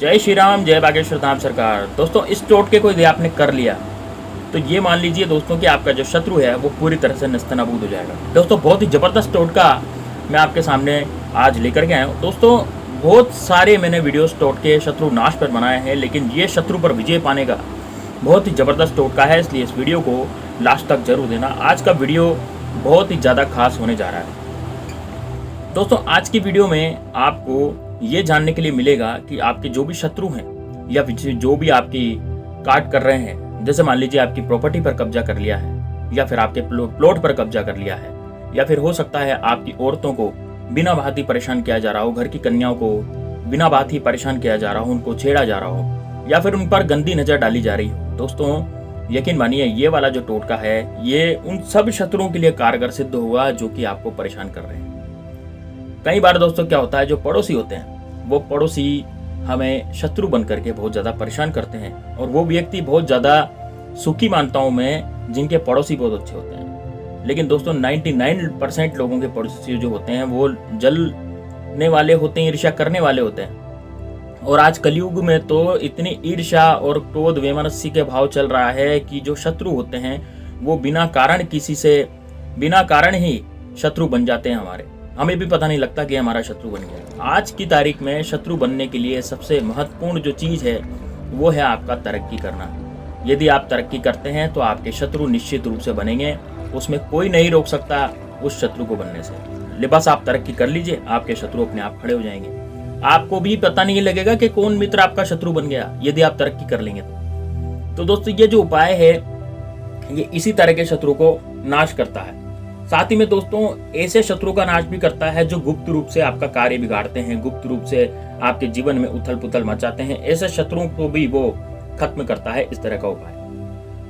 जय श्री राम, जय बागेश्वर धाम सरकार। दोस्तों, इस टोटके को यदि आपने कर लिया तो ये मान लीजिए दोस्तों कि आपका जो शत्रु है वो पूरी तरह से नस्तनाबूद हो जाएगा। दोस्तों, बहुत ही ज़बरदस्त टोटका मैं आपके सामने आज लेकर के आया हूँ। दोस्तों, बहुत सारे मैंने वीडियोस टोटके शत्रु नाश पर बनाए हैं, लेकिन ये शत्रु पर विजय पाने का बहुत ही ज़बरदस्त टोटका है, इसलिए इस वीडियो को लास्ट तक जरूर देना। आज का वीडियो बहुत ही ज़्यादा खास होने जा रहा है। दोस्तों, आज की वीडियो में आपको ये जानने के लिए मिलेगा कि आपके जो भी शत्रु हैं या जो भी आपकी काट कर रहे हैं, जैसे मान लीजिए आपकी प्रॉपर्टी पर कब्जा कर लिया है या फिर आपके प्लॉट पर कब्जा कर लिया है, या फिर हो सकता है आपकी औरतों को बिना बात ही परेशान किया जा रहा हो, घर की कन्याओं को बिना बात ही परेशान किया जा रहा हो, उनको छेड़ा जा रहा हो या फिर उन पर गंदी नज़र डाली जा रही हो। दोस्तों, यकीन मानिए ये वाला जो टोटका है ये उन सब शत्रुओं के लिए कारगर सिद्ध होगा जो कि आपको परेशान कर रहे हैं। कई बार दोस्तों क्या होता है, जो पड़ोसी होते हैं वो पड़ोसी हमें शत्रु बन करके बहुत ज़्यादा परेशान करते हैं, और वो व्यक्ति बहुत ज़्यादा सुखी मानता हूँ मैं जिनके पड़ोसी बहुत अच्छे होते हैं। लेकिन दोस्तों 99% लोगों के पड़ोसी जो होते हैं वो जलने वाले होते हैं, ईर्ष्या करने वाले होते हैं। और आज कलयुग में तो इतनी ईर्ष्या और क्रोध वैमनस्य के भाव चल रहा है कि जो शत्रु होते हैं वो बिना कारण ही शत्रु बन जाते हैं हमारे। हमें भी पता नहीं लगता कि हमारा शत्रु बन गया। आज की तारीख में शत्रु बनने के लिए सबसे महत्वपूर्ण जो चीज़ है वो है आपका तरक्की करना। यदि आप तरक्की करते हैं तो आपके शत्रु निश्चित रूप से बनेंगे, उसमें कोई नहीं रोक सकता उस शत्रु को बनने से। बस आप तरक्की कर लीजिए, आपके शत्रु अपने आप खड़े हो जाएंगे। आपको भी पता नहीं लगेगा कि कौन मित्र आपका शत्रु बन गया यदि आप तरक्की कर लेंगे तो दोस्तों, ये जो उपाय है ये इसी तरह के शत्रु को नाश करता है। साथ ही में दोस्तों ऐसे शत्रु का नाश भी करता है जो गुप्त रूप से आपका कार्य बिगाड़ते हैं, गुप्त रूप से आपके जीवन में उथल पुथल मचाते हैं। ऐसे शत्रुओं को भी वो खत्म करता है इस तरह का उपाय।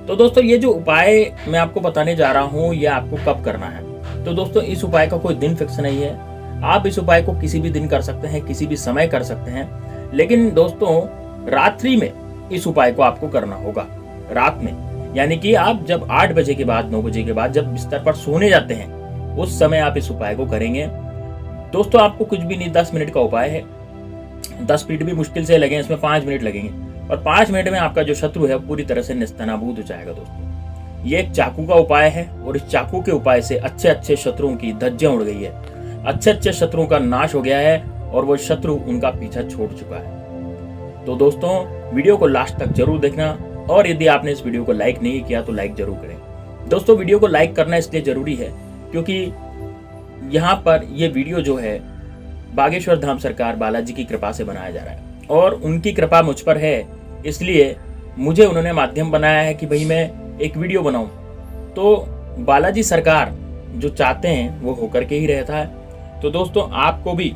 तो दोस्तों, ये जो उपाय मैं आपको बताने जा रहा हूँ ये आपको कब करना है। तो दोस्तों, इस उपाय का कोई दिन फिक्स नहीं है। आप इस उपाय को किसी भी दिन कर सकते हैं, किसी भी समय कर सकते हैं, लेकिन दोस्तों रात्रि में इस उपाय को आपको करना होगा। रात में यानी कि आप जब 8 बजे के बाद 9 बजे के बाद जब बिस्तर पर सोने जाते हैं उस समय आप इस उपाय को करेंगे। दोस्तों, आपको कुछ भी नहीं, 10 मिनट का उपाय है। 10 मिनट भी मुश्किल से लगे, इसमें 5 मिनट लगेंगे और 5 मिनट में आपका जो शत्रु है पूरी तरह से नेस्तनाबूद हो जाएगा। दोस्तों, ये एक चाकू का उपाय है और इस चाकू के उपाय से अच्छे शत्रुओं की धज्जियां उड़ गई है, अच्छे शत्रुओं का नाश हो गया है और वो शत्रु उनका पीछा छोड़ चुका है। तो दोस्तों, वीडियो को लास्ट तक जरूर देखना, और यदि आपने इस वीडियो को लाइक नहीं किया तो लाइक जरूर करें। दोस्तों, वीडियो को लाइक करना इसलिए जरूरी है क्योंकि यहाँ पर ये वीडियो जो है बागेश्वर धाम सरकार बालाजी की कृपा से बनाया जा रहा है और उनकी कृपा मुझ पर है, इसलिए मुझे उन्होंने माध्यम बनाया है कि भाई मैं एक वीडियो बनाऊं। तो बालाजी सरकार जो चाहते हैं वो होकर के ही रहता है। तो दोस्तों, आपको भी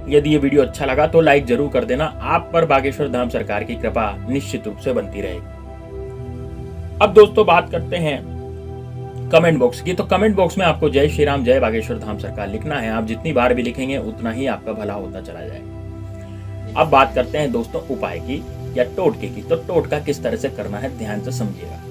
यदि ये वीडियो अच्छा लगा तो लाइक जरूर कर देना। आप पर बागेश्वर धाम सरकार की कृपा निश्चित रूप से बनती रहेगी। अब दोस्तों बात करते हैं कमेंट बॉक्स की। तो कमेंट बॉक्स में आपको जय श्री राम, जय बागेश्वर धाम सरकार लिखना है। आप जितनी बार भी लिखेंगे उतना ही आपका भला होता चला जाएगा। अब बात करते हैं दोस्तों उपाय की या टोटके की। तो टोटका किस तरह से करना है ध्यान से समझिएगा।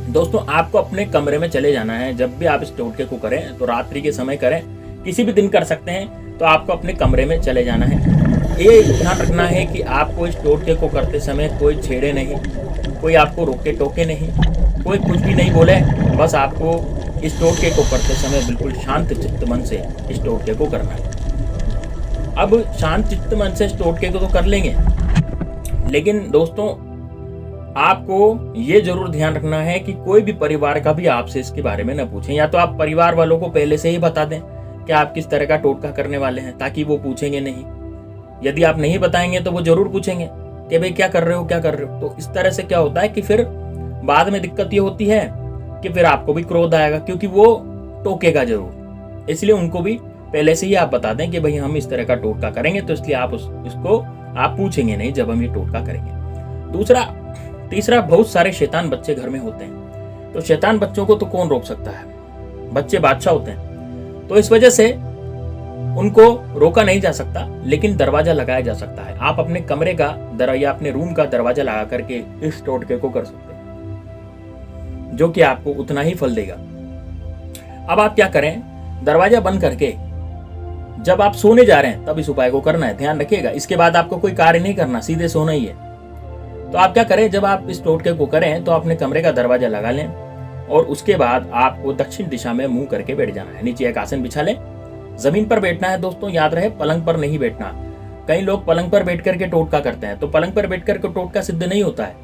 दोस्तों, आपको अपने कमरे में चले जाना है। जब भी आप इस टोटके को करें तो रात्रि के समय करें, किसी भी दिन कर सकते हैं। तो आपको अपने कमरे में चले जाना है। ये ध्यान रखना है कि आपको इस टोटके को करते समय कोई छेड़े नहीं, कोई आपको रोके टोके नहीं, कोई कुछ भी नहीं बोले। बस आपको इस टोटके को करते समय बिल्कुल शांत चित्त मन से इस टोटके को करना है। अब शांत चित्त मन से इस टोटके को तो कर लेंगे, लेकिन दोस्तों आपको ये जरूर ध्यान रखना है कि कोई भी परिवार का भी आपसे इसके बारे में न पूछें। या तो आप परिवार वालों को पहले से ही बता दें कि आप किस तरह का टोटका करने वाले हैं, ताकि वो पूछेंगे नहीं। यदि आप नहीं बताएंगे तो वो जरूर पूछेंगे कि भाई क्या कर रहे हो, क्या कर रहे हो। तो इस तरह से क्या होता है कि फिर बाद में दिक्कत ये होती है कि फिर आपको भी क्रोध आएगा, क्योंकि वो टोकेगा जरूर। इसलिए उनको भी पहले से ही आप बता दें कि भाई हम इस तरह का टोटका करेंगे, तो इसलिए आप इसको आप पूछेंगे नहीं जब हम ये टोटका करेंगे। तीसरा, बहुत सारे शैतान बच्चे घर में होते हैं। तो शैतान बच्चों को तो कौन रोक सकता है, बच्चे बादशाह होते हैं। तो इस वजह से उनको रोका नहीं जा सकता, लेकिन दरवाजा लगाया जा सकता है। आप अपने कमरे का या अपने रूम का दरवाजा लगा करके इस टोटके को कर सकते हैं, जो कि आपको उतना ही फल देगा। अब आप क्या करें, दरवाजा बंद करके जब आप सोने जा रहे हैं तब इस उपाय को करना है, ध्यान रखिएगा। इसके बाद आपको कोई कार्य नहीं करना, सीधे सोना ही है। तो आप क्या करें, जब आप इस टोटके को करें तो अपने कमरे का दरवाजा लगा लें और उसके बाद आपको दक्षिण दिशा में मुंह करके बैठ जाना है। नीचे एक आसन बिछा लें, जमीन पर बैठना है दोस्तों, याद रहे पलंग पर नहीं बैठना। कई लोग पलंग पर बैठ करके टोटका करते हैं, तो पलंग पर बैठ करके टोटका सिद्ध नहीं होता है।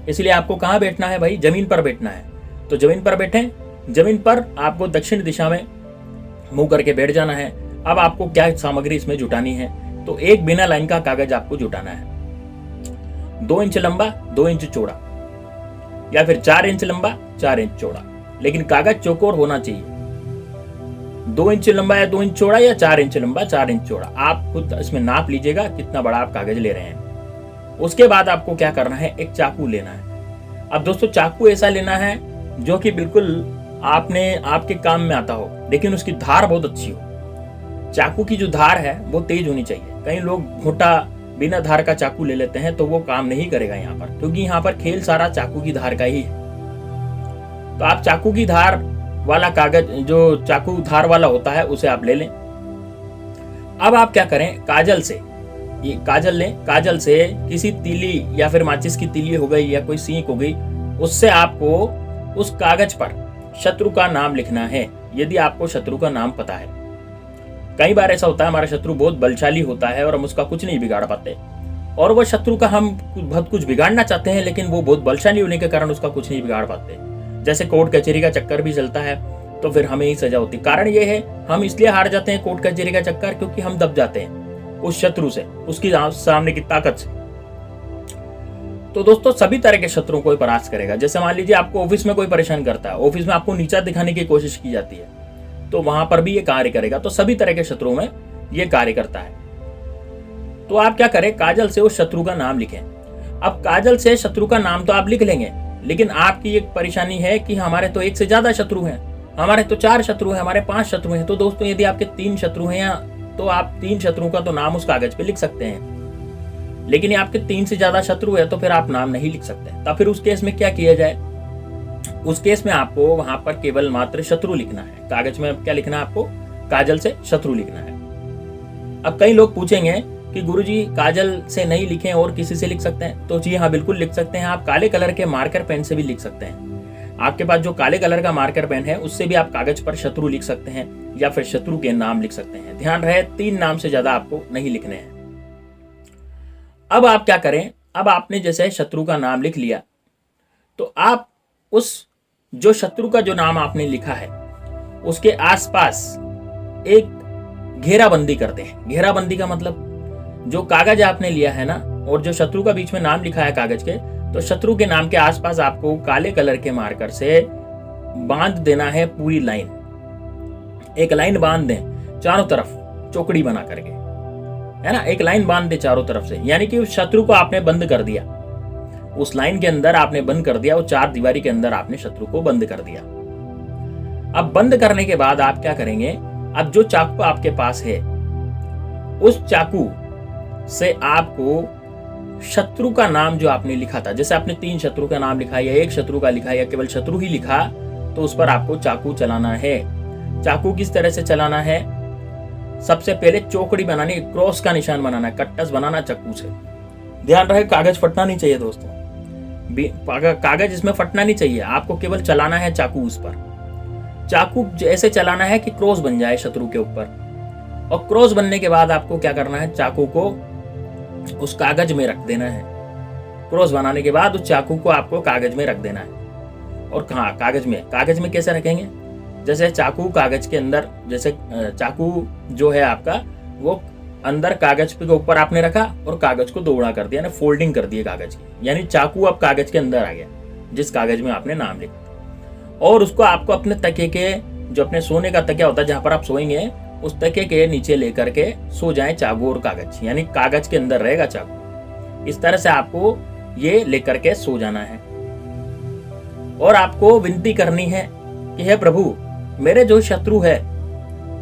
इसलिए आपको कहाँ बैठना है भाई, जमीन पर बैठना है। तो जमीन पर बैठें, जमीन पर आपको दक्षिण दिशा में मुंह करके बैठ जाना है। अब आपको क्या सामग्री इसमें जुटानी है, तो एक बिना लाइन का कागज आपको जुटाना है, 2 इंच लंबा 2 इंच चौड़ा, या फिर 4 इंच लंबा 4 इंच चौड़ा, लेकिन कागज चौकोर होना चाहिए। 2 इंच लंबा या 2 इंच चौड़ा या 4 इंच लंबा 4 इंच चौड़ा, आप खुद इसमें नाप लीजिएगा कितना बड़ा आप कागज ले रहे हैं। उसके बाद आपको क्या करना है, एक चाकू लेना है। अब दोस्तों चाकू ऐसा लेना है जो कि बिल्कुल आपके काम में आता हो, लेकिन उसकी धार बहुत अच्छी हो। चाकू की जो धार है वो तेज होनी चाहिए। कई लोग मोटा बिना धार का चाकू ले लेते हैं, तो वो काम नहीं करेगा यहाँ पर, क्योंकि यहाँ पर खेल सारा चाकू की धार का ही है। तो आप चाकू की धार वाला कागज, जो चाकू धार वाला होता है, उसे आप ले लें। अब आप क्या करें, काजल से, ये काजल लें, काजल से किसी तीली या फिर माचिस की तीली हो गई या कोई सीख हो गई, उससे आपको उस कागज पर शत्रु का नाम लिखना है, यदि आपको शत्रु का नाम पता है। कई बार ऐसा होता है हमारा शत्रु बहुत बलशाली होता है और हम उसका कुछ नहीं बिगाड़ पाते, और वह शत्रु का हम बहुत कुछ बिगाड़ना चाहते हैं, लेकिन वो बहुत बलशाली होने के कारण उसका कुछ नहीं बिगाड़ पाते। जैसे कोर्ट कचहरी का चक्कर भी चलता है, तो फिर हमें ही सजा होती। कारण ये है, हम इसलिए हार जाते हैं कोर्ट कचहरी का चक्कर, क्योंकि हम दब जाते हैं उस शत्रु से, उसकी सामने की ताकत से। तो दोस्तों सभी तरह के शत्रुओं को परास्त करेगा। जैसे मान लीजिए आपको ऑफिस में कोई परेशान करता है, ऑफिस में आपको नीचा दिखाने की कोशिश की जाती है, तो वहां पर भी ये कार्य करेगा। तो सभी तरह के शत्रुओं में ये कार्य करता है। तो आप क्या करें, काजल से उस शत्रु का नाम लिखें। अब काजल से शत्रु का नाम तो आप लिख लेंगे, लेकिन आपकी एक परेशानी है कि हमारे तो एक से ज्यादा शत्रु हैं, हमारे तो 4 शत्रु हैं, हमारे 5 शत्रु हैं। तो दोस्तों यदि आपके 3 शत्रु हैं, तो आप 3 शत्रुओं का तो नाम उस कागज पे लिख सकते हैं, लेकिन ये आपके 3 से ज्यादा शत्रु है तो फिर आप नाम नहीं लिख सकते। तब फिर उस केस में क्या किया जाए, उस केस में आपको वहां पर केवल मात्र शत्रु लिखना है। कागज में क्या लिखना है आपको, काजल से शत्रु लिखना है। अब कई लोग पूछेंगे कि गुरुजी काजल से नहीं लिखें और किसी से लिख सकते हैं, तो जी हाँ बिल्कुल लिख सकते हैं। आप काले कलर के मार्कर पेन से भी लिख सकते हैं। आपके पास जो काले कलर का मार्कर पेन है उससे भी आप कागज पर शत्रु लिख सकते हैं, या फिर शत्रु के नाम लिख सकते हैं। ध्यान रहे 3 नाम से ज्यादा आपको नहीं लिखने हैं। अब आप क्या करें, अब आपने जैसे शत्रु का नाम लिख लिया, तो आप उस जो शत्रु का जो नाम आपने लिखा है उसके आसपास एक घेराबंदी करते हैं। घेराबंदी का मतलब जो कागज आपने लिया है ना, और जो शत्रु का बीच में नाम लिखा है कागज के, तो शत्रु के नाम के आसपास आपको काले कलर के मार्कर से बांध देना है पूरी लाइन। एक लाइन बांध दें चारों तरफ चौकड़ी बना करके, है ना, एक लाइन बांध दे चारों तरफ से, यानी कि उस शत्रु को आपने बंद कर दिया, उस लाइन के अंदर आपने बंद कर दिया, वो 4 दीवारी के अंदर आपने शत्रु को बंद कर दिया। अब बंद करने के बाद आप क्या करेंगे, अब जो चाकू आपके पास है उस चाकू से आपको शत्रु का नाम जो आपने लिखा था, जैसे आपने 3 शत्रु का नाम लिखा या 1 शत्रु का लिखा या केवल शत्रु ही लिखा, तो उस पर आपको चाकू चलाना है। चाकू किस तरह से चलाना है, सबसे पहले चौकड़ी बनानी, क्रॉस का निशान बनाना, कट्टस बनाना चाकू से। ध्यान रहे कागज फटना नहीं चाहिए दोस्तों, कागज इसमें फटना नहीं चाहिए, आपको केवल चलाना है चाकू उस पर। चाकू ऐसे चलाना है कि क्रॉस बन जाए शत्रु के ऊपर, और क्रॉस बनने के बाद आपको क्या करना है, चाकू को उस कागज में रख देना है। क्रॉस बनाने के बाद उस चाकू को आपको कागज में रख देना है। और कहाँ, कागज में कैसे रखेंगे, जैसे चाकू कागज के अंदर, जैसे चाकू जो है आपका वो अंदर कागज के ऊपर आपने रखा और कागज को दोगुना कर दिया, यानी फोल्डिंग कर दी कागज की, यानी चाकू अब कागज के अंदर आ गया जिस कागज में आपने नाम लिखा। और उसको आपको अपने तकिए के, जो अपने सोने का तकिया होता है जहां पर आप सोएंगे, उस तकिए के नीचे लेकर के सो जाए चाकू और कागज, यानी कागज के अंदर रहेगा चाकू। इस तरह से आपको ये लेकर के सो जाना है। और आपको विनती करनी है कि हे प्रभु, मेरे जो शत्रु है,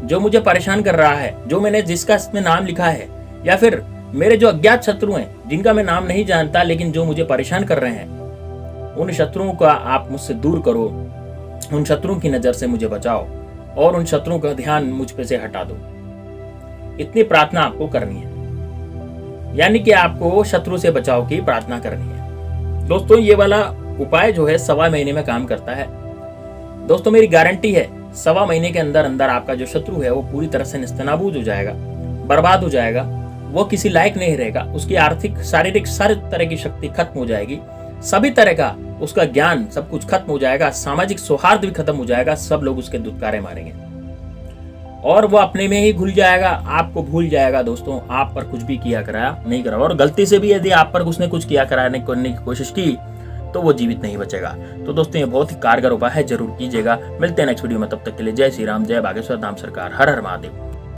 जो मुझे परेशान कर रहा है, जो मैंने जिसका इसमें नाम लिखा है, या फिर मेरे जो अज्ञात शत्रु हैं जिनका मैं नाम नहीं जानता लेकिन जो मुझे परेशान कर रहे हैं, उन शत्रुओं का आप मुझसे दूर करो, उन शत्रुओं की नजर से मुझे बचाओ और उन शत्रुओं का ध्यान मुझ पे से हटा दो। इतनी प्रार्थना आपको करनी है, यानी कि आपको शत्रु से बचाव की प्रार्थना करनी है। दोस्तों ये वाला उपाय जो है 1.25 महीने में काम करता है। दोस्तों मेरी गारंटी है 1.25 महीने के अंदर अंदर आपका जो शत्रु है वो पूरी तरह से निस्तनाबूद हो जाएगा, बर्बाद हो जाएगा, वो किसी लायक नहीं रहेगा, उसकी आर्थिक शारीरिक सारी तरह की शक्ति खत्म हो जाएगी, सभी तरह का उसका ज्ञान सब कुछ खत्म हो जाएगा, सामाजिक सौहार्द भी खत्म हो जाएगा, सब लोग उसके दुत्कारे मारेंगे और वो अपने में ही घुल जाएगा, आपको भूल जाएगा। दोस्तों आप पर कुछ भी किया कराया नहीं करा, और गलती से भी यदि आप पर उसने कुछ किया कराने करने की कोशिश की तो वो जीवित नहीं बचेगा। तो दोस्तों ये बहुत ही कारगर उपाय है, जरूर कीजिएगा। मिलते हैं नेक्स्ट वीडियो में, तब तक के लिए जय श्री राम, जय बागेश्वर धाम सरकार, हर हर महादेव।